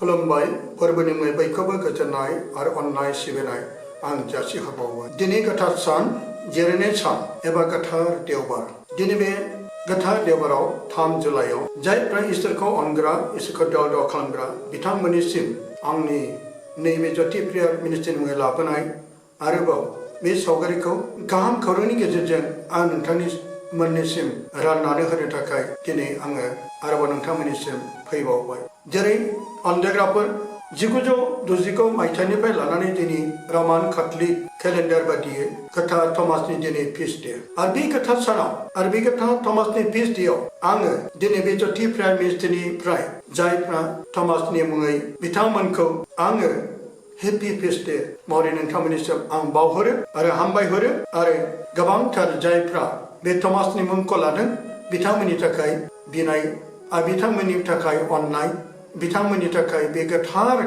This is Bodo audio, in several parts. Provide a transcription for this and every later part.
खुलुमबाय फोरबोनि मुङै बयखौबो गोजोननाय आरो अननाय सिबिनाय आं जासिहरबावो। दिनै गोथार सान, जिरायनाय सान एबा गोथार देवबार। दिनै बे गोथार देवबाराव 3 जुलाइआव जायफ्रा इसोरखौ अनग्रा, इसोरखौ दाव दाव खालामग्रा बिथांमोननिसिम आंनि नैबे JPM मिनिस्ट्रिनि मुङै लाबोनाय आरोबाव बे सावगारिखौ गाहाम खौरांनि गेजेरजों आं नोंथांमोननिसिम राननानै होनो थाखाय दिनै आङो आरोबाव नोंथांमोननिसिम फैबावबाय। जेरै अनजाग्राफोर 1969 मायथाइनिफ्राय लानानै दिनै रमान कैथलिक केलेन्डार बादियै गोथार थमासनि दिनै फिस्ट डे आरो बे गोथार सानाव आरो बे गोथार थमासनि फिस्ट डेआव आङो दिनै बे JPM मिनिस्ट्रिनिफ्राय जायफ्रा थमासनि मुङै बिथांमोनखौ आङो हेपि फिस्ट डे महरै नोंथांमोननिसिम आं बावहरो आरो हामबायहरो आरो गोबांथार जायफ्रा बे थमासनि मुंखौ लादों बिथांमोननि थाखाय बिनाय आरो बिथांमोननि थाखाय अननाय, बिथांमोननि थाखाय बे गोथार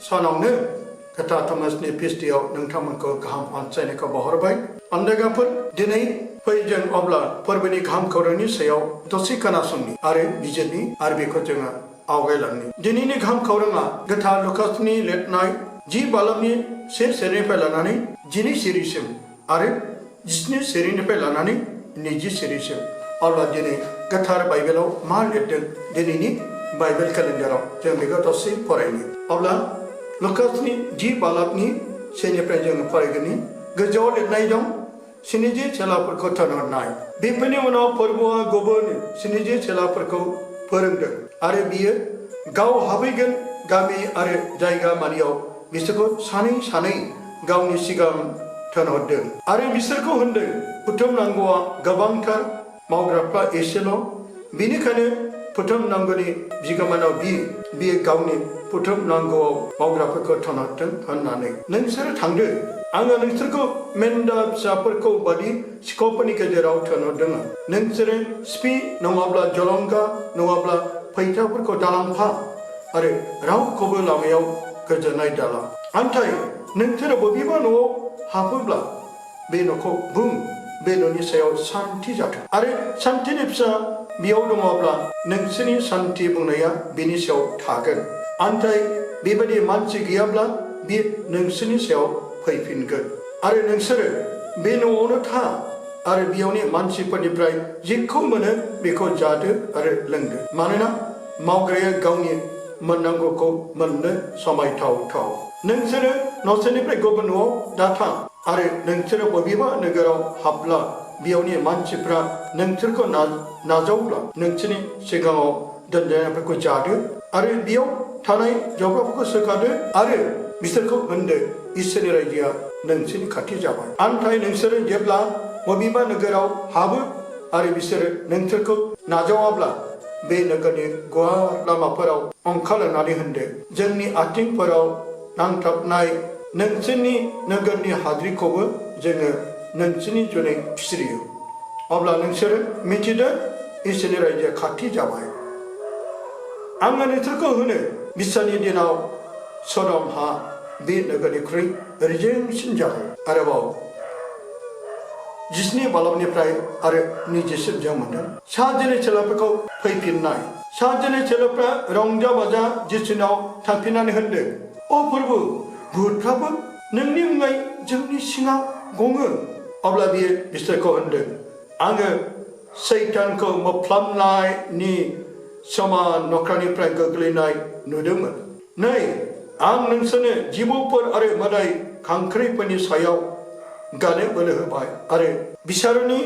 सानावनो गोथार थमासनि फिस्ट डेआव नोंथांमोनखौ गाहाम अनसायनायखौ बावहरबाय। अनजायग्राफोर दिनै फै जों अब्ला फोरबोनि गाहाम खौरांनि सायाव दसे खोनासंनि आरो बिजिरनि आरो बेखौ जोङो आवगायलांनि। दिनैनि गाहाम खौराङा गोथार लुकासनि लिरनाय 10 बालाबनि 1 सेरिनिफ्राय लानानै 12 सेरिसिम आरो 17 सेरिनिफ्राय लानानै 20 सेरिसिम। अब्ला दिनै गोथार बाइबेलाव मा लिरदों दिनैनि बाइबेल केलेन्डाराव जों बेखौ दसे फरायनि। अब्ला लुकासनि 10 बालाबनि 1निफ्राय जोङो फरायगोननि। गोजौआव लिरनाय दं 70 चेलाफोरखौ थिनहरनाय। बेफोरनि उनाव फोरबोआ गुबुन 70 चेलाफोरखौ फोरोंदों आरो बियो गाव हाबैगोन गामि आरो जायगा मानियाव बिसोरखौ सानै सानै गावनि सिगां थिनहरदों आरो बिसोरखौ होनदों बुथुमनांगौआ गोबांथार, मावग्राफ्रा एसेल', बेनिखायनो बुथुमनांगौनि बिगोमानाव बियो गावनि बुथुमनांगौआव मावग्राफोरखौ थिनहरदों होननानै। नोंसोरो थांदो, आङो नोंसोरखौ मेन्दा फिसाफोरखौ बादि सिखावफोरनि गेजेराव थिनहरदों। नोंसोरो सिफि नङाब्ला जलंगा नङाब्ला फैथाफोरखौ दालांफा आरो रावखौबो लामायाव गोजोननाय दाला। नाथाय नोंसोरो बबेबा न'आव हाबोब्ला बे न'खौ बुं, बे न'नि सायाव सान्थि जाथों आरो सान्थिनि फिसा बेयाव दङब्ला नोंसोरनि सान्थि बुंनाया बेनि सायाव थागोन। नाथाय बेबायदि मानसि गैयाब्ला बे नोंसोरनि सायाव फैफिनगोन आरो नोंसोरो बे न'आवनो था आरो बेयावनि मानसिफोरनिफ्राय जेखौ मोनो बेखौ जादो आरो लोंदो, मानोना मावग्राया गावनि मोननांगौखौ मोननो समायथाव थाव। नोंसोरो न'सेनिफ्राय गुबुन न'आव दाथां आरो नोंसोरो बबेबा नोगोराव हाबब्ला बेयावनि मानसिफ्रा नोंसोरखौ नाजावब्ला नोंसोरनि सिगाङाव दोनजानायफोरखौ जादो आरो बेयाव थानाय जग्राफोरखौ सोखादो आरो बिसोरखौ होनदो इसोरनि रायजोआ नोंसोरनि खाथि जाबाय। नाथाय नोंसोरो जेब्ला बबेबा नोगोराव हाबो आरो बिसोरो नोंसोरखौ नाजावाब्ला बे नोगोरनि गुवार लामाफोराव ओंखारलांनानै होनदो जोंनि आथिंफोराव नांथाबनाय नोंसोरनि नोगोरनि हाद्रिखौबो जोङो नोंसोरनि जुनै फिस्रियो। अब्ला नोंसोरो मिथिदो इसोरनि रायजोआ खाथि जाबाय। आङो नोंसोरखौ होनो बिसानि दिनाव सदमहा बे नोगोरनिख्रुइ रेजेंसिन जाबाय। आरोबाव 17 बालाबनिफ्राय आरो 20सिम जों मोनदों 7 चेलाफोरखौ फैफिननाय। 7 चेलाफ्रा रंजा बाजा जिसुनाव थांफिननानै होनदों, अ फोरबो, भुतफ्राबो नोंनि मुङै जोंनि सिङाव गङो। अब्ला बियो बिसोरखौ होनदों, आङो सैतानखौ मोफ्लामनायनि समान नख्रानिफ्राय गोग्लैनाय नुदोंमोन। नै आं नोंसोरनो जिबौफोर आरो मोदाय खांख्राइफोरनि सायाव गानो बोलो होबाय आरो बिसारनि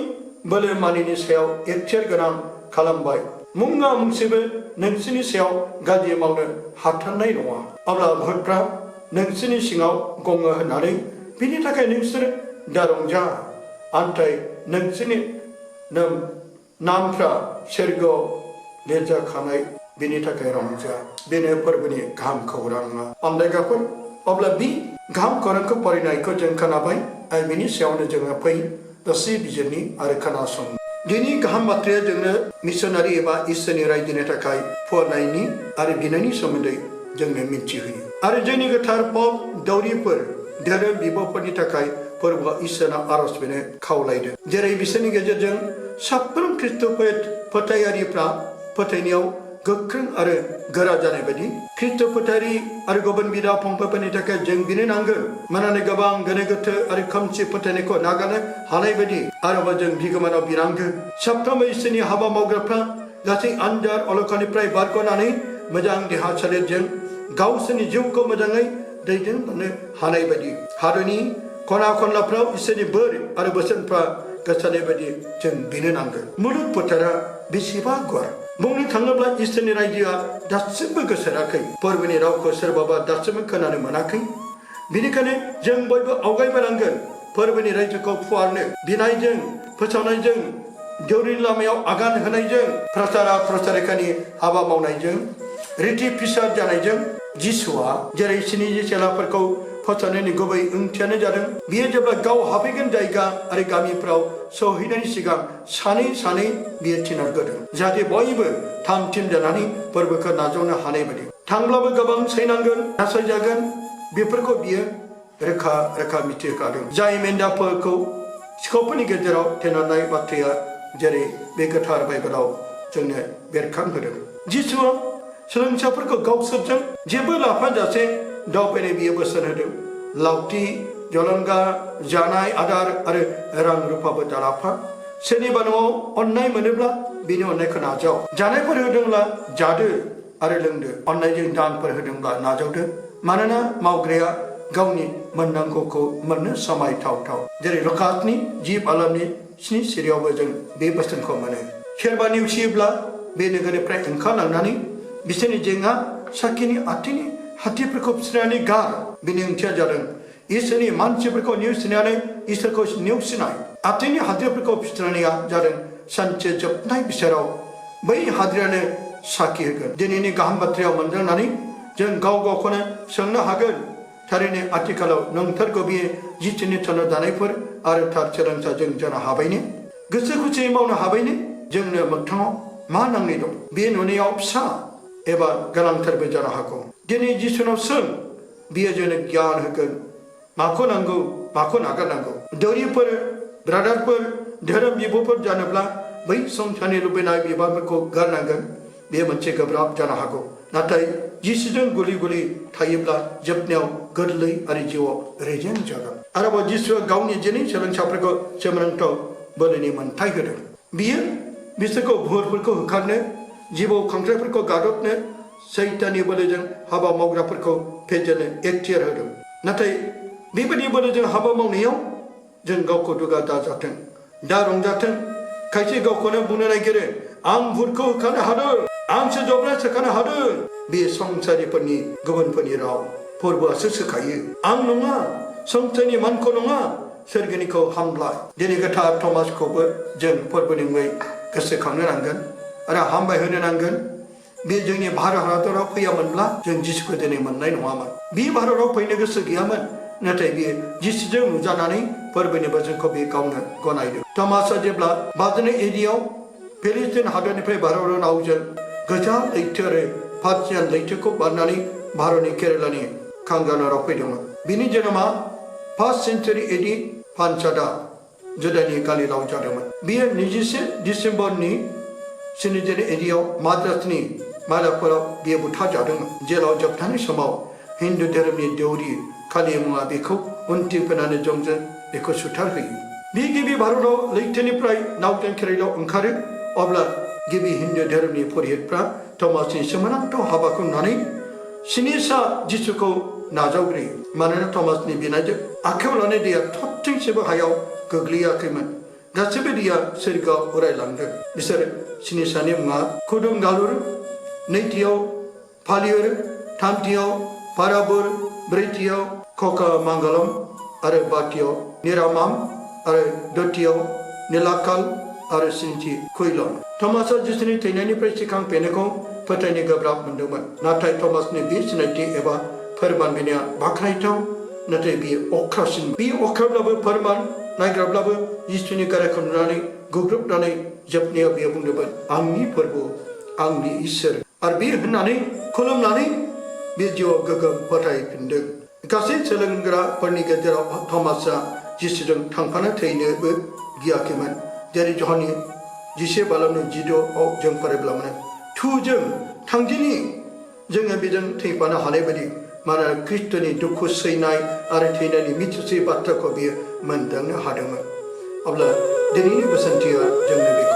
बोलो मानिनि सायाव एखथियार गोनां खालामबाय। मुङा मोनसेबो नोंसोरनि सायाव गाज्रि मावनो हाथारनाय नङा। अब्ला भुतफ्रा नोंसोरनि सिङाव गङो होननानै बिनि थाखाय नोंसोरो दारंजा, नाथाय नोंसोरनि नामफ्रा सोरगोआव लिरजाखानाय बिनि थाखाय रंजा। बेनो फोरबोनि गाहाम खौराङा। अनजायग्राफोर, अब्ला बे गाहाम खौरांखौ फरायनायखौ जों खोनाबाय आरो बिनि सायावनो जोङो फै दसे बिजिरनि आरो खोनासं। दिनै गाहाम बाथ्राया जोंनो मिसनारि एबा इसोरनि रायजोनि थाखाय फरायनायनि आरो बिनायनि सोमोन्दै जोंनो मिथिहोयो आरो जोंनि गोथार पब दौरिफोर धोरोम बिब'फोरनि थाखाय फोरबोआ इसोरनाव आरज बिनो खावलायदों। जेरै बिसोरनि गेजेरजों साफ्रोम ख्रिस्ट फोथायारिफ्रा फोथायनायाव गोख्रों आरो गोरा जानाय बायदि ख्रिस्ट' फोथायरि आरो गुबुन बिदा फंबायफोरनि थाखाय जों बिनो नांगोन मानोना गोबां गोनो गोथो आरो खोमसि फोथायनायखौ नागारनो हानाय बायदि आरोबाव जों बिगोमानाव बिनांगोन साफ्रोमबो इसोरनि हाबा मावग्राफ्रा गासै आन्जाद अलखानिफ्राय बारग'नानै मोजां देहा सोलेरजों गावसोरनि जिउखौ मोजाङै दैदेनलांनो हानाय बायदि हादरनि खना खनलाफ्राव इसोरनि बोर आरो बोसोनफ्रा गोसारनाय बायदि जों बिनो नांगोन मुलुग फोथारा बेसेबा गुवार बुंनो थाङोब्ला इसोरनि रायजोआ दासिमबो गोसाराखै फोरबोनि रावखौ सोरबाबा दासिमबो खोनानो मोनाखै बेनिखायनो जों बयबो आवगायबोनांगोन फोरबोनि रायजोखौ फुवारनो बिनायजों फोसावनायजों देवरिनि लामायाव आगान होनायजों प्रसारिकानि हाबा मावनायजों रिथि फिसार जानायजों जिसुआ जेरै स्निजि चेलाफोरखौ फोसावनायनि गुबै ओंथियानो जादों बियो जेब्ला गाव हाबहैगोन जायगा आरो गामिफ्राव सहैनायनि सिगां सानै सानै बियो थिनहरग्रोदों जाहाथे बयबो थाम थिम जानानै फोरबोखौ नाजावनो हानाय बायदि थांब्लाबो गोबां सैनांगोन नासयजागोन बेफोरखौ बियो रोखा रोखा मिथिहोखादों जाय मेन्दाफोरखौ सिखावफोरनि गेजेराव थिनहरनाय बाथ्राया जेरै बे गोथार बाइबेलाव जोंनो बेरखांहोदों जिसुआ सोलोंसाफोरखौ गावसोरजों जेबो लाफाजासे दावबायनाय बियो बोसोन होदों लावथि जलंगा जानाय आदार आरो रां रुफाबो दालाफा सोरनिबा न'आव अननाय मोनोब्ला बिनि अननायखौ नाजाव जानायफोर होदोंब्ला जादो आरो लोंदो अननायजों दानफोर होदोंब्ला नाजावदो मानोना मावग्राया गावनि मोननांगौखौ मोननो समायथाव जेरै लकासनि 10 आलामनि 7 सिरियावबो जों बे बोसोनखौ मोनो सोरबा नेवसियोब्ला बे नोगोरनिफ्राय ओंखारलांनानै बिसोरनि जेंना साखिनि आथिंनि हाथिफोरखौ फिसिनानै गार बेनि ओंथिया जादों इसोरनि मानसिफोरखौ नेवसिनानै इसोरखौ नेवसिनाय आथिंनि हाद्रिफोरखौ फिसिनाया जादों सानसे जोबनाय बिसोराव बै हाद्रियानो साखि होगोन दिनैनि गाहाम बाथ्रायाव मोनदांनानै जों गाव गावखौनो सोंनो हागोन थारैनो आथिखालाव नंथारगौ बियो जिसुनि थोनाव दानायफोर आरो थार सोलोंसा जों जानो हाबायनो गोसो खुसियै मावनो हाबायनो जोंनो मोगथाङाव मा नांनाय दं बे नुनायाव फिसा एबा गोनांथारबो जानो हागौ दिनै जिसुनाव सों बियो जोंनो गियान होगोन माखौ नांगौ माखौ नागारनांगौ दौरिफोर ब्रादारफोर धोरोम बिब'फोर जानोब्ला बै संसारनि लुबैनाय बिबारफोरखौ गारनांगोन बे मोनसे गोब्राब जानो हागौ नाथाय जिसुजों गुलि गुलि थायोब्ला जोबनायाव गोरलै आरो जिउआव रेजें जागोन आरोबाव जिसुआ गावनि जिनै सोलोंसाफोरखौ सोमोनांथाव बोलोनि मोन्थाय होदों बियो बिसोरखौ भुरफोरखौ होखारनो जिबौ खांख्राइफोरखौ गादबनो सैताननि बोलोजों हाबा मावग्राफोरखौ फेजेननो एखथियार होदों नाथाय बेबायदि बोलोजों हाबा मावनायाव जों गावखौ दुगा दाजाथों दा रंजाथों खायसे गावखौनो बुंनो नागिरो आं भुरखौ होखारनो हादों आंसो जब्रा सोखानो हादों बे संसारिफोरनि गुबुनफोरनि राव फोरबोआसो सोखायो आं नङा संसारनि मानखौ नङा सोरगिनिखौ हामलाय दिनै गोथार थमासखौबो जों फोरबोनि मुङै गोसोखांनो नांगोन आरो हामबाय होनो नांगोन बे जोंनि भारत हादराव फैयामोनब्ला जों जिसुखौ दिनै मोननाय नङामोन बे भारताव फैनो गोसो गैयामोन नाथाय बियो जिसुजों नुजानानै फोरबोनि बोसोनखौ बे गावनो गनायदों थमासआ जेब्ला बाजनै एडियाव फिलिस्टिन हादरनिफ्राय भारताव नावजों गोजा लैथो आरो पार्सियान लैथोखौ बारनानै भारतनि केरेलानि कांगानाराव फैदोंमोन बिनि जोनोमा 1st सेन्चुरि एडि पान्सादा जुदानि गालिलाव जादोंमोन बियो 21 डिसेम्बरनि 70 एडियाव माद्रासनि मालापुराव बियो बुथारजादोंमोन जेलाव जोबथानाय समाव हिन्दु धोरोमनि देउरि खालि मुङा बेखौ उनथिं फैनानै जंजों बेखौ सुथारहोयो बे गिबि भारताव लैथोनिफ्राय नावजों केरेलायाव ओंखारो अब्ला गिबि हिन्दु धोरोमनि पुरहितफ्रा थमासनि सोमोनांथाव हाबाखौ नुनानै सिनिसा जिसुखौ नाजावग्रोयो मानोना थमासनि बिनायजों आखायाव लानाय दैया थरथिंसेबो हायाव गोग्लैयाखैमोन गासैबो दैया सोरगोआव उरायलांदों बिसोर सिनिसानि मुङा खुदुम गालुर नैथियाव फालियुर थामथियाव पाराबुर ब्रैथियाव कका मांगलम आरो बाथियाव निरामाम आरो दथियाव नीलाकाल आरो स्निथि कुइलन थमासआ जिसुनि थैनायनिफ्राय सिखांफिननायखौ फोथायनो गोब्राब मोनदोंमोन नाथाय थमासनि बे सिनायथि एबा फोरमान बिनाया बाख्नायथाव नाथाय बियो अख्रासिन बे अख्राब्लाबो फोरमान नायग्राब्लाबो जिसुनि गारायखौ नुनानै गुग्रुबनानै जोबनायाव बियो बुंदोंमोन आंनि फोरबो आंनि इसोर आरो बे होननानै खुलुमनानै बे जिउआव गोगोम फोथायफिनदों गासै सोलोंग्राफोरनि गेजेराव थमासआ जिसुजों थांफानो थैनोबो गियाखैमोन जेरै जहाननि 10 बालामनि 16 जों फरायब्ला मोनो सुखुजों थांदिनि जोङो बेजों थैफानो हानाय बायदि मानोना ख्रिस्ट'नि दुखु सैनाय आरो थैनायनि मिथिसै बाथ्राखौ बियो मोनदांनो हादोंमोन। अब्ला दिनैनि बोसोनथिया जोंनो बेखौ